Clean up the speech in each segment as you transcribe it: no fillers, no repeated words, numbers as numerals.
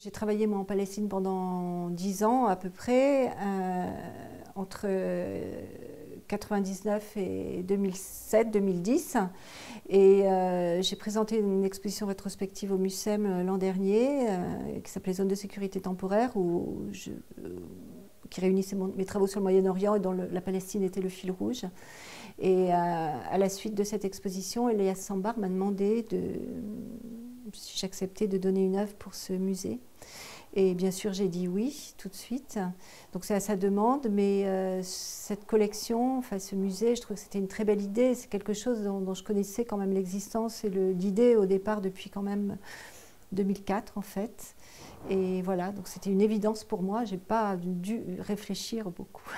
J'ai travaillé moi en Palestine pendant 10 ans à peu près, entre 99 et 2007-2010. Et j'ai présenté une exposition rétrospective au MUSEM l'an dernier qui s'appelait Zone de sécurité temporaire, qui réunissait mes travaux sur le Moyen-Orient et dont la Palestine était le fil rouge. Et à la suite de cette exposition, Elias Sambar m'a demandé si j'acceptais de donner une œuvre pour ce musée. Et bien sûr, j'ai dit oui tout de suite. Donc c'est à sa demande, mais cette collection, enfin ce musée, je trouve que c'était une très belle idée. C'est quelque chose dont je connaissais quand même l'existence et l'idée au départ depuis quand même 2004 en fait. Et voilà, donc c'était une évidence pour moi. J'ai pas dû réfléchir beaucoup.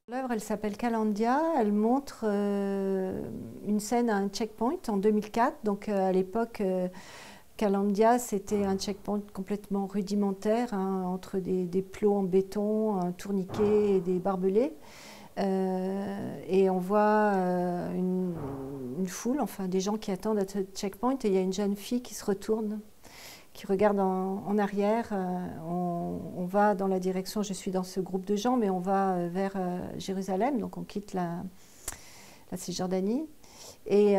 L'œuvre, elle s'appelle Kalandia. Elle montre une scène à un checkpoint en 2004. Donc à l'époque, Kalandia, c'était un checkpoint complètement rudimentaire, hein, entre des plots en béton, un tourniquet et des barbelés. Et on voit une foule, enfin des gens qui attendent à ce checkpoint. Et il y a une jeune fille qui se retourne, qui regarde en arrière. On va dans la direction, je suis dans ce groupe de gens, mais on va vers Jérusalem, donc on quitte la Cisjordanie. Et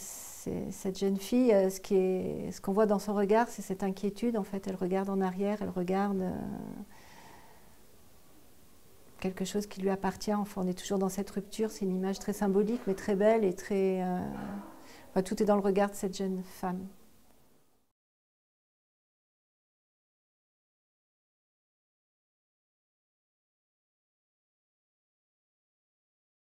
cette jeune fille, ce qu'on voit dans son regard, c'est cette inquiétude. En fait, elle regarde en arrière, elle regarde quelque chose qui lui appartient. Enfin, on est toujours dans cette rupture. C'est une image très symbolique, mais très belle et très. Enfin, tout est dans le regard de cette jeune femme.